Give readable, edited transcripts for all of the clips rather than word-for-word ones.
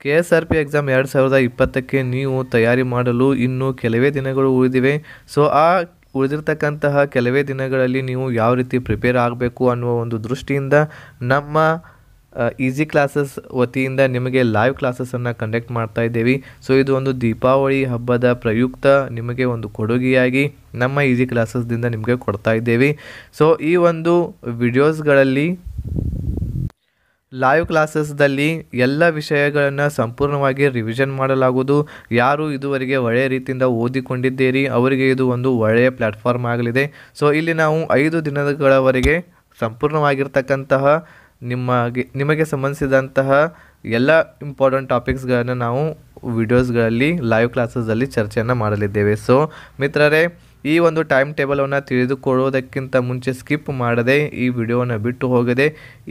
KSRP exam 2020ಕ್ಕೆ ನೀವು ತಯಾರಿ ಮಾಡಲು ಇನ್ನೂ ಕೆಲವೇ ದಿನಗಳು ಉಳಿದಿವೆ. ಸೊ ಆ ಉಳಿದಿರ್ತಕ್ಕಂತಹ ಕೆಲವೇ ದಿನಗಳಲ್ಲಿ ನೀವು ಯಾವ ರೀತಿ ಪ್ರಿಪೇರ್ ಆಗಬೇಕು ಅನ್ನುವ ಒಂದು ದೃಷ್ಟಿಯಿಂದ ನಮ್ಮ ಈಸಿ ಕ್ಲಾಸಸ್ ವತಿಯಿಂದ ನಿಮಗೆ ಲೈವ್ ಕ್ಲಾಸಸನ್ನು ಕಂಡಕ್ಟ್ ಮಾಡ್ತಾ ಇದ್ದೇವೆ. ಸೊ ಇದು ಒಂದು ದೀಪಾವಳಿ ಹಬ್ಬದ ಪ್ರಯುಕ್ತ ನಿಮಗೆ ಒಂದು ಕೊಡುಗೆಯಾಗಿ ನಮ್ಮ ಈಸಿ ಕ್ಲಾಸಸ್ದಿಂದ ನಿಮಗೆ ಕೊಡ್ತಾ ಇದ್ದೇವೆ. ಸೊ ಈ ಒಂದು ವಿಡಿಯೋಸ್ಗಳಲ್ಲಿ ಲೈವ್ ಕ್ಲಾಸಸ್ದಲ್ಲಿ ಎಲ್ಲ ವಿಷಯಗಳನ್ನು ಸಂಪೂರ್ಣವಾಗಿ ರಿವಿಷನ್ ಮಾಡಲಾಗುವುದು. ಯಾರು ಇದುವರೆಗೆ ಒಳ್ಳೆಯ ರೀತಿಯಿಂದ ಓದಿಕೊಂಡಿದ್ದೀರಿ ಅವರಿಗೆ ಇದು ಒಂದು ಒಳ್ಳೆಯ ಪ್ಲ್ಯಾಟ್ಫಾರ್ಮ್ ಆಗಲಿದೆ. ಸೊ ಇಲ್ಲಿ ನಾವು 5 ದಿನಗಳವರೆಗೆ ಸಂಪೂರ್ಣವಾಗಿರ್ತಕ್ಕಂತಹ ನಿಮಗೆ ಸಂಬಂಧಿಸಿದಂತಹ ಎಲ್ಲ ಇಂಪಾರ್ಟೆಂಟ್ ಟಾಪಿಕ್ಸ್ಗಳನ್ನು ನಾವು ವಿಡಿಯೋಸ್ಗಳಲ್ಲಿ ಲೈವ್ ಕ್ಲಾಸಸ್ದಲ್ಲಿ ಚರ್ಚೆಯನ್ನು ಮಾಡಲಿದ್ದೇವೆ. ಸೊ ಮಿತ್ರರೇ, ಈ ಒಂದು ಟೈಮ್ ಟೇಬಲನ್ನು ತಿಳಿದುಕೊಳ್ಳೋದಕ್ಕಿಂತ ಮುಂಚೆ ಸ್ಕಿಪ್ ಮಾಡದೆ ಈ ವಿಡಿಯೋವನ್ನು ಬಿಟ್ಟು ಹೋಗದೆ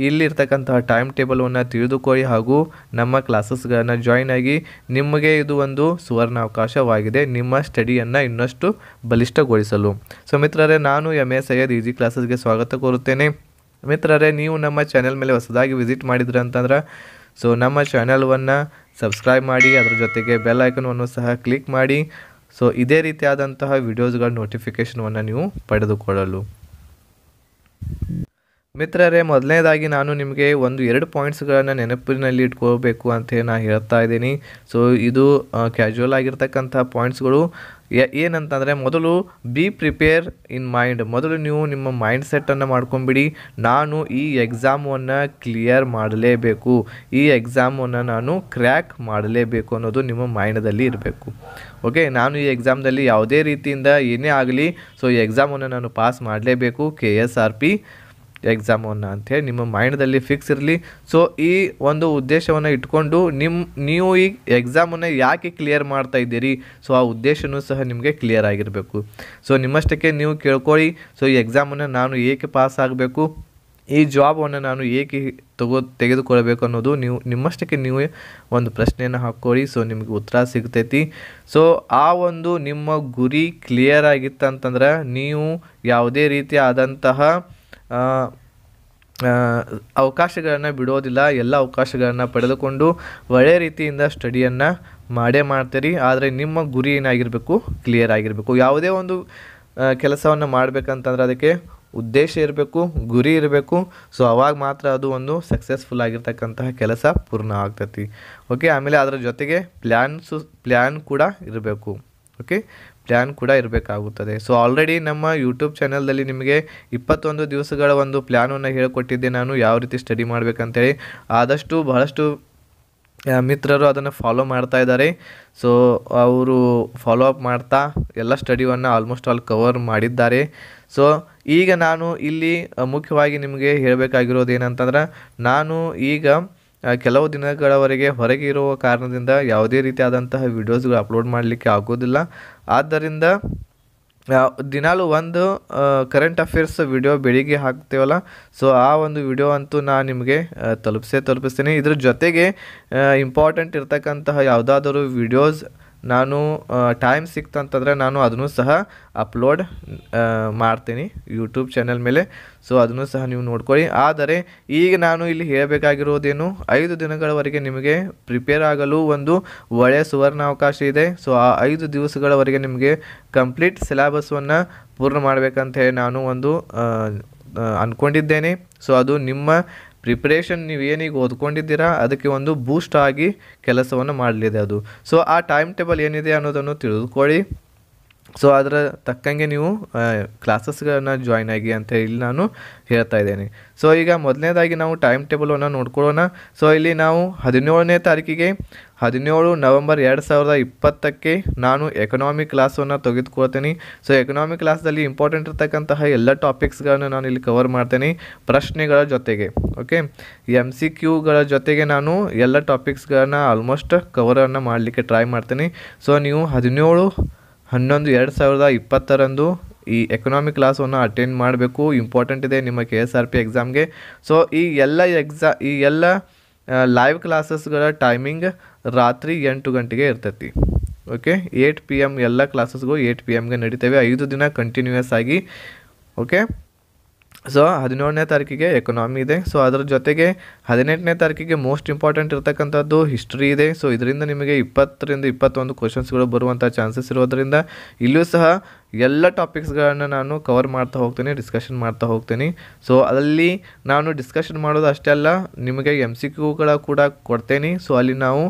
ಇಲ್ಲಿರ್ತಕ್ಕಂತಹ ಟೈಮ್ ಟೇಬಲನ್ನು ತಿಳಿದುಕೊಳ್ಳಿ ಹಾಗೂ ನಮ್ಮ ಕ್ಲಾಸಸ್ಗಳನ್ನು ಜಾಯ್ನ್ ಆಗಿ. ನಿಮಗೆ ಇದು ಒಂದು ಸುವರ್ಣಾವಕಾಶವಾಗಿದೆ ನಿಮ್ಮ ಸ್ಟಡಿಯನ್ನು ಇನ್ನಷ್ಟು ಬಲಿಷ್ಠಗೊಳಿಸಲು. ಸೊ ಮಿತ್ರರೇ, ನಾನು MA ಸೈಯದ್ ಈಸಿ ಕ್ಲಾಸಸ್ಗೆ ಸ್ವಾಗತ ಕೋರುತ್ತೇನೆ. ಮಿತ್ರರೇ, ನೀವು ನಮ್ಮ ಚಾನೆಲ್ ಮೇಲೆ ಹೊಸದಾಗಿ ವಿಸಿಟ್ ಮಾಡಿದ್ರಿ ಅಂತಂದ್ರೆ ಸೊ ನಮ್ಮ ಚಾನಲ್ವನ್ನು ಸಬ್ಸ್ಕ್ರೈಬ್ ಮಾಡಿ, ಅದರ ಜೊತೆಗೆ ಬೆಲ್ ಐಕನನ್ನು ಸಹ ಕ್ಲಿಕ್ ಮಾಡಿ. ಸೊ ಇದೇ ರೀತಿಯಾದಂತಹ ವಿಡಿಯೋಸ್ಗಳ ನೋಟಿಫಿಕೇಷನನ್ನು ನೀವು ಪಡೆದುಕೊಳ್ಳಲು. ಮಿತ್ರರೇ, ಮೊದಲನೇದಾಗಿ ನಾನು ನಿಮಗೆ 2 ಪಾಯಿಂಟ್ಸ್ಗಳನ್ನು ನೆನಪಿನಲ್ಲಿ ಇಟ್ಕೋಬೇಕು ಅಂತ ನಾನು ಹೇಳ್ತಾ ಇದ್ದೀನಿ. ಸೊ ಇದು ಕ್ಯಾಶುವಲ್ ಆಗಿರ್ತಕ್ಕಂಥ ಪಾಯಿಂಟ್ಸ್ಗಳು. ಏನಂತಂದರೆ, ಮೊದಲು ಬಿ ಪ್ರಿಪೇರ್ ಇನ್ ಮೈಂಡ್. ಮೊದಲು ನೀವು ನಿಮ್ಮ ಮೈಂಡ್ ಸೆಟ್ಟನ್ನು ಮಾಡ್ಕೊಂಬಿಡಿ. ನಾನು ಈ ಎಕ್ಸಾಮನ್ನು ಕ್ಲಿಯರ್ ಮಾಡಲೇಬೇಕು, ಈ ಎಕ್ಸಾಮನ್ನು ನಾನು ಕ್ರ್ಯಾಕ್ ಮಾಡಲೇಬೇಕು ಅನ್ನೋದು ನಿಮ್ಮ ಮೈಂಡಲ್ಲಿ ಇರಬೇಕು. ಓಕೆ, ನಾನು ಈ ಎಕ್ಸಾಮ್ದಲ್ಲಿ ಯಾವುದೇ ರೀತಿಯಿಂದ ಏನೇ ಆಗಲಿ ಸೊ ಈ ಎಕ್ಸಾಮನ್ನು ನಾನು ಪಾಸ್ ಮಾಡಲೇಬೇಕು, KSRP ಎಕ್ಸಾಮನ್ನು ಅಂಥೇಳಿ ನಿಮ್ಮ ಮೈಂಡ್ದಲ್ಲಿ ಫಿಕ್ಸ್ ಇರಲಿ. ಸೊ ಈ ಒಂದು ಉದ್ದೇಶವನ್ನು ಇಟ್ಕೊಂಡು ನೀವು ಈ ಎಕ್ಸಾಮನ್ನು ಯಾಕೆ ಕ್ಲಿಯರ್ ಮಾಡ್ತಾ ಇದ್ದೀರಿ ಸೊ ಆ ಉದ್ದೇಶನೂ ಸಹ ನಿಮಗೆ ಕ್ಲಿಯರ್ ಆಗಿರಬೇಕು. ಸೊ ನಿಮ್ಮಷ್ಟಕ್ಕೆ ನೀವು ಕೇಳ್ಕೊಳ್ಳಿ. ಸೊ ಈ ಎಕ್ಸಾಮನ್ನು ನಾನು ಏಕೆ ಪಾಸ್ ಆಗಬೇಕು, ಈ ಜಾಬನ್ನು ನಾನು ಏಕೆ ತೆಗೆದುಕೊಳ್ಬೇಕು ಅನ್ನೋದು ನಿಮ್ಮಷ್ಟಕ್ಕೆ ನೀವು ಒಂದು ಪ್ರಶ್ನೆಯನ್ನು ಹಾಕ್ಕೊಳ್ಳಿ. ಸೊ ನಿಮಗೆ ಉತ್ತರ ಸಿಗ್ತೈತಿ. ಸೊ ಆ ಒಂದು ನಿಮ್ಮ ಗುರಿ ಕ್ಲಿಯರ್ ಆಗಿತ್ತಂತಂದ್ರೆ ನೀವು ಯಾವುದೇ ರೀತಿಯಾದಂತಹ ಅವಕಾಶಗಳನ್ನು ಬಿಡೋದಿಲ್ಲ. ಎಲ್ಲ ಅವಕಾಶಗಳನ್ನು ಪಡೆದುಕೊಂಡು ಒಳ್ಳೆಯ ರೀತಿಯಿಂದ ಸ್ಟಡಿಯನ್ನು ಮಾಡ್ತೀರಿ. ಆದರೆ ನಿಮ್ಮ ಗುರಿ ಏನಾಗಿರಬೇಕು, ಕ್ಲಿಯರ್ ಆಗಿರಬೇಕು. ಯಾವುದೇ ಒಂದು ಕೆಲಸವನ್ನು ಮಾಡಬೇಕಂತಂದ್ರೆ ಅದಕ್ಕೆ ಉದ್ದೇಶ ಇರಬೇಕು, ಗುರಿ ಇರಬೇಕು. ಸೊ ಅವಾಗ ಮಾತ್ರ ಅದು ಒಂದು ಸಕ್ಸಸ್ಫುಲ್ ಆಗಿರ್ತಕ್ಕಂತಹ ಕೆಲಸ ಪೂರ್ಣ ಆಗ್ತೈತಿ. ಓಕೆ, ಆಮೇಲೆ ಅದರ ಜೊತೆಗೆ ಪ್ಲ್ಯಾನ್ ಕೂಡ ಇರಬೇಕು. ಓಕೆ, ಪ್ಲ್ಯಾನ್ ಕೂಡ ಇರಬೇಕಾಗುತ್ತದೆ. ಸೊ ಆಲ್ರೆಡಿ ನಮ್ಮ ಯೂಟ್ಯೂಬ್ ಚಾನಲ್ದಲ್ಲಿ ನಿಮಗೆ 21 ದಿವಸಗಳ ಒಂದು ಪ್ಲ್ಯಾನನ್ನು ಹೇಳಿಕೊಟ್ಟಿದ್ದೆ ನಾನು, ಯಾವ ರೀತಿ ಸ್ಟಡಿ ಮಾಡಬೇಕಂತೇಳಿ. ಆದಷ್ಟು ಬಹಳಷ್ಟು ಮಿತ್ರರು ಅದನ್ನು ಫಾಲೋ ಮಾಡ್ತಾ ಇದ್ದಾರೆ. ಸೊ ಅವರು ಫಾಲೋ ಅಪ್ ಮಾಡ್ತಾ ಎಲ್ಲ ಸ್ಟಡಿಯನ್ನು ಆಲ್ಮೋಸ್ಟ್ ಆಲ್ ಕವರ್ ಮಾಡಿದ್ದಾರೆ. ಸೊ ಈಗ ನಾನು ಇಲ್ಲಿ ಮುಖ್ಯವಾಗಿ ನಿಮಗೆ ಹೇಳಬೇಕಾಗಿರೋದು ಏನಂತಂದ್ರೆ, ನಾನು ಈಗ ಕೆಲವು ದಿನಗಳವರೆಗೆ ಹೊರಗೆ ಇರುವ ಕಾರಣದಿಂದ ಯಾವುದೇ ರೀತಿಯಾದಂತಹ ವಿಡಿಯೋಸ್ಗಳು ಅಪ್ಲೋಡ್ ಮಾಡಲಿಕ್ಕೆ ಆಗೋದಿಲ್ಲ. ಆದ್ದರಿಂದ ದಿನಾಲು ಒಂದು ಕರೆಂಟ್ ಅಫೇರ್ಸ್ ವಿಡಿಯೋ ಬೆಳಿಗ್ಗೆ ಹಾಕ್ತೇವಲ್ಲ, ಸೊ ಆ ಒಂದು ವಿಡಿಯೋ ಅಂತೂ ನಾನು ನಿಮಗೆ ತಲುಪಿಸ್ತೀನಿ. ಇದ್ರ ಜೊತೆಗೆ ಇಂಪಾರ್ಟೆಂಟ್ ಇರ್ತಕ್ಕಂತಹ ಯಾವುದಾದರೂ ವಿಡಿಯೋಸ್ ನಾನು ಟೈಮ್ ಸಿಕ್ತಂತಂದರೆ ನಾನು ಅದನ್ನು ಸಹ ಅಪ್ಲೋಡ್ ಮಾಡ್ತೀನಿ ಯೂಟ್ಯೂಬ್ ಚಾನಲ್ ಮೇಲೆ. ಸೊ ಅದನ್ನು ಸಹ ನೀವು ನೋಡ್ಕೊಳ್ಳಿ. ಆದರೆ ಈಗ ನಾನು ಇಲ್ಲಿ ಹೇಳಬೇಕಾಗಿರೋದೇನು, 5 ದಿನಗಳವರೆಗೆ ನಿಮಗೆ ಪ್ರಿಪೇರ್ ಆಗಲು ಒಂದು ಒಳ್ಳೆಯ ಸುವರ್ಣಾವಕಾಶ ಇದೆ. ಸೊ ಆ 5 ದಿವಸಗಳವರೆಗೆ ನಿಮಗೆ ಕಂಪ್ಲೀಟ್ ಸಿಲೆಬಸ್ವನ್ನು ಪೂರ್ಣ ಮಾಡಬೇಕಂತ ಹೇಳಿ ನಾನು ಒಂದು ಅಂದ್ಕೊಂಡಿದ್ದೇನೆ. ಸೊ ಅದು ನಿಮ್ಮ ಪ್ರಿಪ್ರೇಷನ್ ನೀವೇನೀಗ ಓದ್ಕೊಂಡಿದ್ದೀರಾ ಅದಕ್ಕೆ ಒಂದು ಬೂಸ್ಟ್ ಆಗಿ ಕೆಲಸವನ್ನು ಮಾಡಲಿದೆ ಅದು. ಸೊ ಆ ಟೈಮ್ ಟೇಬಲ್ ಏನಿದೆ ಅನ್ನೋದನ್ನು ತಿಳಿದುಕೊಳ್ಳಿ. ಸೊ ಅದರ ತಕ್ಕಂಗೆ ನೀವು ಕ್ಲಾಸಸ್ಗಳನ್ನು ಜಾಯ್ನ್ ಆಗಿ ಅಂತ ಇಲ್ಲಿ ನಾನು ಹೇಳ್ತಾ ಇದ್ದೇನೆ. ಸೊ ಈಗ ಮೊದಲನೇದಾಗಿ ನಾವು ಟೈಮ್ ಟೇಬಲನ್ನು ನೋಡ್ಕೊಳ್ಳೋಣ. ಸೊ ಇಲ್ಲಿ ನಾವು 17ನೇ ತಾರೀಕಿಗೆ 17 ನವೆಂಬರ್ 2020ಕ್ಕೆ ನಾನು ಎಕನಾಮಿಕ್ ಕ್ಲಾಸನ್ನು ತೆಗೆದುಕೊಳ್ತೀನಿ. ಸೊ ಎಕನಾಮಿಕ್ ಕ್ಲಾಸ್ದಲ್ಲಿ ಇಂಪಾರ್ಟೆಂಟ್ ಇರ್ತಕ್ಕಂತಹ ಎಲ್ಲ ಟಾಪಿಕ್ಸ್ಗಳನ್ನು ನಾನು ಇಲ್ಲಿ ಕವರ್ ಮಾಡ್ತೇನೆ ಪ್ರಶ್ನೆಗಳ ಜೊತೆಗೆ. ಓಕೆ, MCQಗಳ ಜೊತೆಗೆ ನಾನು ಎಲ್ಲ ಟಾಪಿಕ್ಸ್ಗಳನ್ನು ಆಲ್ಮೋಸ್ಟ್ ಕವರನ್ನು ಮಾಡಲಿಕ್ಕೆ ಟ್ರೈ ಮಾಡ್ತೀನಿ. ಸೊ ನೀವು 17/11/2020 ಈ ಎಕನಾಮಿಕ್ ಕ್ಲಾಸನ್ನು ಅಟೆಂಡ್ ಮಾಡಬೇಕು. ಇಂಪಾರ್ಟೆಂಟ್ ಇದೆ ನಿಮ್ಮ KSRP ಎಕ್ಸಾಮ್ಗೆ. ಸೊ ಈ ಎಲ್ಲ ಲೈವ್ ಕ್ಲಾಸಸ್ಗಳ ಟೈಮಿಂಗ್ ರಾತ್ರಿ 8 ಗಂಟೆಗೆ ಇರ್ತೈತಿ. ಓಕೆ, 8 PM ಎಲ್ಲ ಕ್ಲಾಸಸ್ಗಳು 8 PMಗೆ ನಡೀತವೆ 5 ದಿನ ಕಂಟಿನ್ಯೂಯಸ್ ಆಗಿ. ಓಕೆ, ಸೊ 17ನೇ ತಾರೀಕಿಗೆ ಎಕನಾಮಿ ಇದೆ. ಸೊ ಅದರ ಜೊತೆಗೆ 18ನೇ ತಾರೀಕಿಗೆ ಮೋಸ್ಟ್ ಇಂಪಾರ್ಟೆಂಟ್ ಇರತಕ್ಕಂಥದ್ದು ಹಿಸ್ಟ್ರಿ ಇದೆ. ಸೊ ಇದರಿಂದ ನಿಮಗೆ 20 ರಿಂದ 21 ಕ್ವಶನ್ಸ್ಗಳು ಬರುವಂಥ ಚಾನ್ಸಸ್ ಇರೋದರಿಂದ ಇಲ್ಲೂ ಸಹ ಎಲ್ಲ ಟಾಪಿಕ್ಸ್ಗಳನ್ನು ನಾನು ಕವರ್ ಮಾಡ್ತಾ ಹೋಗ್ತೀನಿ, ಡಿಸ್ಕಷನ್ ಮಾಡ್ತಾ ಹೋಗ್ತೀನಿ. ಸೊ ಅಲ್ಲಿ ನಾನು ಡಿಸ್ಕಷನ್ ಮಾಡೋದು ಅಷ್ಟೇ ಅಲ್ಲ, ನಿಮಗೆ MCQ ಕೂಡ ಕೊಡ್ತೇನೆ. ಸೊ ಅಲ್ಲಿ ನಾವು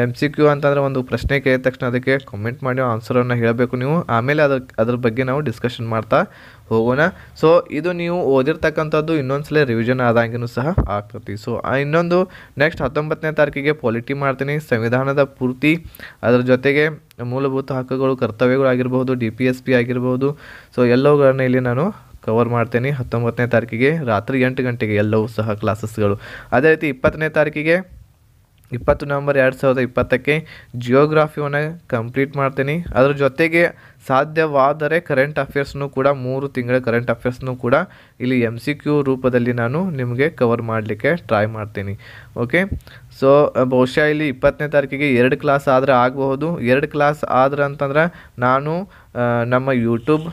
MCQ ಅಂತಂದರೆ ಒಂದು ಪ್ರಶ್ನೆ ಕೇಳಿದ ತಕ್ಷಣ ಅದಕ್ಕೆ ಕಮೆಂಟ್ ಮಾಡಿ ಆನ್ಸರನ್ನು ಹೇಳಬೇಕು ನೀವು. ಆಮೇಲೆ ಅದ್ರ ಬಗ್ಗೆ ನಾವು ಡಿಸ್ಕಷನ್ ಮಾಡ್ತಾ ಹೋಗೋಣ. ಸೊ ಇದು ನೀವು ಓದಿರ್ತಕ್ಕಂಥದ್ದು ಇನ್ನೊಂದ್ಸಲ ರಿವಿಷನ್ ಆದಂಗೂ ಸಹ ಆಗ್ತದೆ. ಸೊ ಇನ್ನೊಂದು ನೆಕ್ಸ್ಟ್ 19ನೇ ತಾರೀಕಿಗೆ ಪೊಲಿಟಿ ಮಾಡ್ತೀನಿ, ಸಂವಿಧಾನದ ಪೂರ್ತಿ, ಅದರ ಜೊತೆಗೆ ಮೂಲಭೂತ ಹಕ್ಕುಗಳು, ಕರ್ತವ್ಯಗಳು ಆಗಿರ್ಬೋದು, DPSP ಆಗಿರ್ಬೋದು. ಸೊ ಎಲ್ಲವುಗಳನ್ನು ಇಲ್ಲಿ ನಾನು ಕವರ್ ಮಾಡ್ತೇನೆ 19ನೇ ತಾರೀಕಿಗೆ ರಾತ್ರಿ 8 ಗಂಟೆಗೆ ಎಲ್ಲವೂ ಸಹ ಕ್ಲಾಸಸ್ಗಳು. ಅದೇ ರೀತಿ 20ನೇ ತಾರೀಕಿಗೆ 20 ನವೆಂಬರ್ 2020ಕ್ಕೆ ಜಿಯೋಗ್ರಾಫಿಯನ್ನು ಕಂಪ್ಲೀಟ್ ಮಾಡ್ತೀನಿ. ಅದ್ರ ಜೊತೆಗೆ ಸಾಧ್ಯವಾದರೆ ಕರೆಂಟ್ ಅಫೇರ್ಸ್ನು ಕೂಡ 3 ತಿಂಗಳ ಕರೆಂಟ್ ಅಫೇರ್ಸ್ನು ಕೂಡ ಇಲ್ಲಿ MCQ ರೂಪದಲ್ಲಿ ನಾನು ನಿಮಗೆ ಕವರ್ ಮಾಡಲಿಕ್ಕೆ ಟ್ರೈ ಮಾಡ್ತೀನಿ. ಓಕೆ, ಸೊ ಬಹುಶಃ ಇಲ್ಲಿ 20ನೇ ತಾರೀಕಿಗೆ 2 ಕ್ಲಾಸ್ ಆದರೆ ಆಗಬಹುದು. 2 ಕ್ಲಾಸ್ ಆದ್ರೆ ಅಂತಂದ್ರೆ ನಾನು ನಮ್ಮ ಯೂಟ್ಯೂಬ್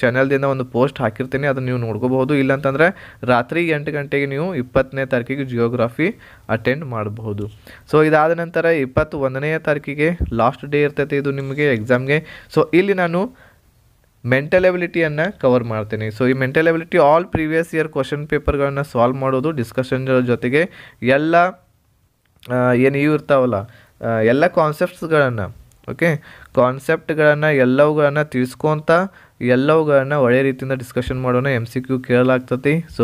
ಚಾನಲ್ದಿಂದ ಒಂದು ಪೋಸ್ಟ್ ಹಾಕಿರ್ತೀನಿ, ಅದನ್ನು ನೀವು ನೋಡ್ಕೋಬಹುದು. ಇಲ್ಲಾಂತಂದರೆ ರಾತ್ರಿ 8 ಗಂಟೆಗೆ ನೀವು 20ನೇ ತಾರೀಕಿಗೆ ಜಿಯೋಗ್ರಾಫಿ ಅಟೆಂಡ್ ಮಾಡಬಹುದು. ಸೊ ಇದಾದ ನಂತರ 21ನೇ ತಾರೀಕಿಗೆ ಲಾಸ್ಟ್ ಡೇ ಇರ್ತೈತೆ ಇದು ನಿಮಗೆ ಎಕ್ಸಾಮ್ಗೆ. ಸೊ ಇಲ್ಲಿ ನಾನು ಮೆಂಟಲ್ ಎಬಿಲಿಟಿಯನ್ನು ಕವರ್ ಮಾಡ್ತೀನಿ. ಸೊ ಈ mental ability all previous year question ಪೇಪರ್ಗಳನ್ನು ಸಾಲ್ವ್ ಮಾಡೋದು, ಡಿಸ್ಕಷನ್ ಜೊತೆಗೆ ಎಲ್ಲ ಏನು ಇವು ಇರ್ತಾವಲ್ಲ ಎಲ್ಲ ಕಾನ್ಸೆಪ್ಟ್ಸ್ಗಳನ್ನು, ಓಕೆ, ಕಾನ್ಸೆಪ್ಟ್ಗಳನ್ನು ಎಲ್ಲವುಗಳನ್ನು ತಿಳಿಸ್ಕೊತ ಎಲ್ಲವುಗಳನ್ನು ಒಳ್ಳೆ ರೀತಿಯಿಂದ ಡಿಸ್ಕಷನ್ ಮಾಡೋಣ. MCQ ಕೇಳಲಾಗ್ತದೆ. ಸೊ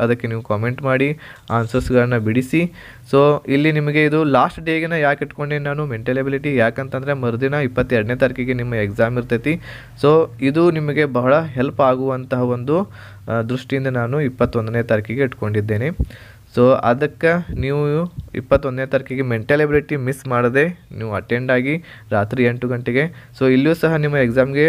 ಅದಕ್ಕೆ ನೀವು ಕಾಮೆಂಟ್ ಮಾಡಿ ಆನ್ಸರ್ಸ್ಗಳನ್ನು ಬಿಡಿಸಿ. ಸೊ ಇಲ್ಲಿ ನಿಮಗೆ ಇದು ಲಾಸ್ಟ್ ಡೇಗೆ ಯಾಕೆ ಇಟ್ಕೊಂಡೆ ನಾನು ಮೆಂಟಲ್ ಎಬಿಲಿಟಿ, ಯಾಕಂತಂದರೆ ಮರುದಿನ 22ನೇ ತಾರೀಕಿಗೆ ನಿಮ್ಮ ಎಕ್ಸಾಮ್ ಇರ್ತೈತಿ. ಸೊ ಇದು ನಿಮಗೆ ಬಹಳ ಹೆಲ್ಪ್ ಆಗುವಂತಹ ಒಂದು ದೃಷ್ಟಿಯಿಂದ ನಾನು 21ನೇ ತಾರೀಕಿಗೆ ಇಟ್ಕೊಂಡಿದ್ದೇನೆ. ಸೊ ಅದಕ್ಕೆ ನೀವು 21ನೇ ತಾರೀಕಿಗೆ ಮೆಂಟಲ್ ಎಬಿಲಿಟಿ ಮಿಸ್ ಮಾಡದೆ ನೀವು ಅಟೆಂಡ್ ಆಗಿ ರಾತ್ರಿ 8 ಗಂಟೆಗೆ. ಸೊ ಇಲ್ಲಿಯೂ ಸಹ ನಿಮ್ಮ ಎಕ್ಸಾಮ್ಗೆ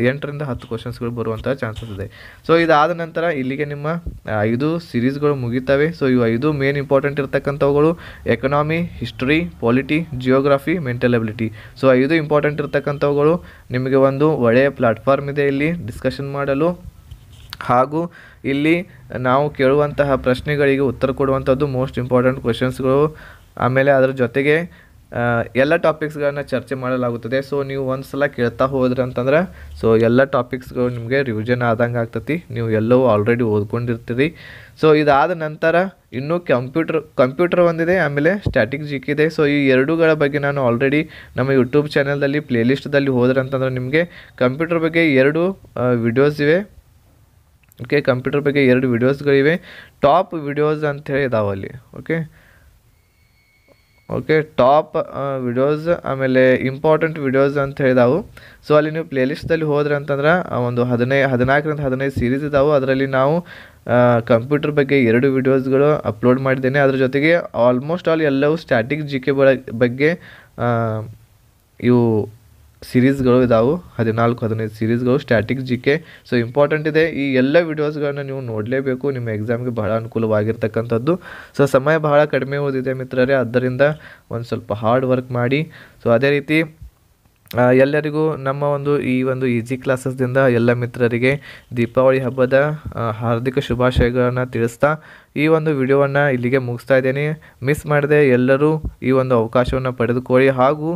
8 ರಿಂದ 10 ಕ್ವಶನ್ಸ್ಗಳು ಬರುವಂಥ ಚಾನ್ಸಸ್ ಇದೆ. ಸೊ ಇದಾದ ನಂತರ ಇಲ್ಲಿಗೆ ನಿಮ್ಮ 5 ಸೀರೀಸ್ಗಳು ಮುಗಿತವೆ. ಸೊ ಇವು 5 ಮೇನ್ ಇಂಪಾರ್ಟೆಂಟ್ ಇರ್ತಕ್ಕಂಥವುಗಳು: economy, history, polity, geography, mental ability. So 5 important ಇರ್ತಕ್ಕಂಥವುಗಳು. ನಿಮಗೆ ಒಂದು ಒಳ್ಳೆಯ ಪ್ಲಾಟ್ಫಾರ್ಮ್ ಇದೆ ಇಲ್ಲಿ ಡಿಸ್ಕಷನ್ ಮಾಡಲು, ಹಾಗೂ ಇಲ್ಲಿ ನಾವು ಕೇಳುವಂತಹ ಪ್ರಶ್ನೆಗಳಿಗೆ ಉತ್ತರ ಕೊಡುವಂಥದ್ದು ಮೋಸ್ಟ್ ಇಂಪಾರ್ಟೆಂಟ್ ಕ್ವೆಶನ್ಸ್ಗಳು. ಆಮೇಲೆ ಅದರ ಜೊತೆಗೆ ಎಲ್ಲ ಟಾಪಿಕ್ಸ್ಗಳನ್ನ ಚರ್ಚೆ ಮಾಡಲಾಗುತ್ತದೆ. ಸೊ ನೀವು ಒಂದು ಸಲ ಕೇಳ್ತಾ ಹೋದ್ರಿ ಅಂತಂದ್ರೆ ಸೊ ಎಲ್ಲ ಟಾಪಿಕ್ಸ್ಗಳು ನಿಮಗೆ ರಿವಿಷನ್ ಆದಂಗೆ ಆಗ್ತತಿ, ನೀವು ಎಲ್ಲವೂ ಆಲ್ರೆಡಿ ಓದ್ಕೊಂಡಿರ್ತೀರಿ. ಸೊ ಇದಾದ ನಂತರ ಇನ್ನೂ ಕಂಪ್ಯೂಟರ್ ಒಂದಿದೆ, ಆಮೇಲೆ ಸ್ಟ್ಯಾಟಿಕ್ GK ಇದೆ. ಸೊ ಈ ಎರಡೂಗಳ ಬಗ್ಗೆ ನಾನು ಆಲ್ರೆಡಿ ನಮ್ಮ ಯೂಟ್ಯೂಬ್ ಚಾನಲ್ದಲ್ಲಿ ಪ್ಲೇಲಿಸ್ಟ್ದಲ್ಲಿ ಹೋದ್ರೆ ಅಂತಂದ್ರೆ ನಿಮಗೆ ಕಂಪ್ಯೂಟರ್ ಬಗ್ಗೆ 2 ವಿಡಿಯೋಸ್ ಇವೆ. ಓಕೆ, ಕಂಪ್ಯೂಟರ್ ಬಗ್ಗೆ 2 ವಿಡಿಯೋಸ್ಗಳಿವೆ. ಟಾಪ್ ವಿಡಿಯೋಸ್ ಅಂಥೇಳಿ ಇದಾವಲ್ಲಿ. ಓಕೆ, ಟಾಪ್ ವಿಡಿಯೋಸ್, ಆಮೇಲೆ ಇಂಪಾರ್ಟೆಂಟ್ ವಿಡಿಯೋಸ್ ಅಂತ ಹೇಳಿದಾವು. ಸೊ ಅಲ್ಲಿ ನೀವು ಪ್ಲೇಲಿಸ್ಟಲ್ಲಿ ಹೋದ್ರೆ ಅಂತಂದ್ರೆ ಒಂದು 14 ರಿಂದ 15 ಸೀರೀಸ್ ಇದಾವೆ. ಅದರಲ್ಲಿ ನಾವು ಕಂಪ್ಯೂಟರ್ ಬಗ್ಗೆ 2 ವಿಡಿಯೋಸ್ಗಳು ಅಪ್ಲೋಡ್ ಮಾಡಿದ್ದೇನೆ. ಅದ್ರ ಜೊತೆಗೆ ಆಲ್ಮೋಸ್ಟ್ ಆಲ್ ಎಲ್ಲವೂ ಸ್ಟ್ಯಾಟಿಕ್ GK ಬಗ್ಗೆ ಇವು ಸೀರೀಸ್ಗಳು ಇದಾವೆ. 14-15 ಸೀರೀಸ್ಗಳು ಸ್ಟ್ಯಾಟಿಕ್ GK. ಸೊ ಇಂಪಾರ್ಟೆಂಟ್ ಇದೆ. ಈ ಎಲ್ಲ ವಿಡಿಯೋಸ್ಗಳನ್ನ ನೀವು ನೋಡಲೇಬೇಕು, ನಿಮ್ಮ ಎಕ್ಸಾಮ್ಗೆ ಬಹಳ ಅನುಕೂಲವಾಗಿರ್ತಕ್ಕಂಥದ್ದು. ಸೊ ಸಮಯ ಬಹಳ ಕಡಿಮೆ ಓದಿದೆ ಮಿತ್ರರೇ, ಆದ್ದರಿಂದ ಒಂದು ಸ್ವಲ್ಪ ಹಾರ್ಡ್ ವರ್ಕ್ ಮಾಡಿ. ಸೊ ಅದೇ ರೀತಿ ಎಲ್ಲರಿಗೂ ನಮ್ಮ ಈ ಒಂದು ಈಜಿ ಕ್ಲಾಸಸ್ದಿಂದ ಎಲ್ಲ ಮಿತ್ರರಿಗೆ ದೀಪಾವಳಿ ಹಬ್ಬದ ಹಾರ್ದಿಕ ಶುಭಾಶಯಗಳನ್ನು ತಿಳಿಸ್ತಾ ಈ ಒಂದು ವಿಡಿಯೋವನ್ನು ಇಲ್ಲಿಗೆ ಮುಗಿಸ್ತಾ ಇದ್ದೇನೆ. ಮಿಸ್ ಮಾಡದೆ ಎಲ್ಲರೂ ಈ ಒಂದು ಅವಕಾಶವನ್ನು ಪಡೆದುಕೊಳ್ಳಿ, ಹಾಗೂ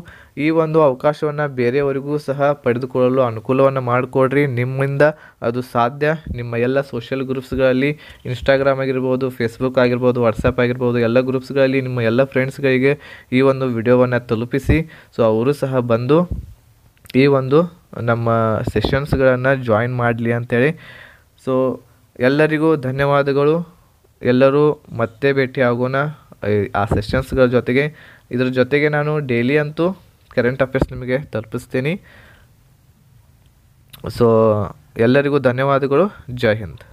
ಈ ಒಂದು ಅವಕಾಶವನ್ನು ಬೇರೆಯವರಿಗೂ ಸಹ ಪಡೆದುಕೊಳ್ಳಲು ಅನುಕೂಲವನ್ನು ಮಾಡಿಕೊಡ್ರಿ. ನಿಮ್ಮಿಂದ ಅದು ಸಾಧ್ಯ. ನಿಮ್ಮ ಎಲ್ಲ ಸೋಷಿಯಲ್ ಗ್ರೂಪ್ಸ್ಗಳಲ್ಲಿ, ಇನ್ಸ್ಟಾಗ್ರಾಮ್ ಆಗಿರ್ಬೋದು, ಫೇಸ್ಬುಕ್ ಆಗಿರ್ಬೋದು, ವಾಟ್ಸಪ್ ಆಗಿರ್ಬೋದು, ಎಲ್ಲ ಗ್ರೂಪ್ಸ್ಗಳಲ್ಲಿ ನಿಮ್ಮ ಎಲ್ಲ ಫ್ರೆಂಡ್ಸ್ಗಳಿಗೆ ಈ ಒಂದು ವಿಡಿಯೋವನ್ನು ತಲುಪಿಸಿ. ಸೊ ಅವರು ಸಹ ಬಂದು ಈ ಒಂದು ನಮ್ಮ ಸೆಷನ್ಸ್ಗಳನ್ನು ಜಾಯಿನ್ ಮಾಡಲಿ ಅಂಥೇಳಿ. ಸೊ ಎಲ್ಲರಿಗೂ ಧನ್ಯವಾದಗಳು. ಎಲ್ಲರೂ ಮತ್ತೆ ಭೇಟಿ ಆಗೋಣ ಆ ಸೆಷನ್ಸ್ಗಳ ಜೊತೆಗೆ. ಇದ್ರ ಜೊತೆಗೆ ನಾನು ಡೈಲಿ ಅಂತೂ ಕರೆಂಟ್ ಅಫೇರ್ಸ್ ನಿಮಗೆ ತಲುಪಿಸ್ತೀನಿ. ಸೊ ಎಲ್ಲರಿಗೂ ಧನ್ಯವಾದಗಳು. ಜೈ ಹಿಂದ್.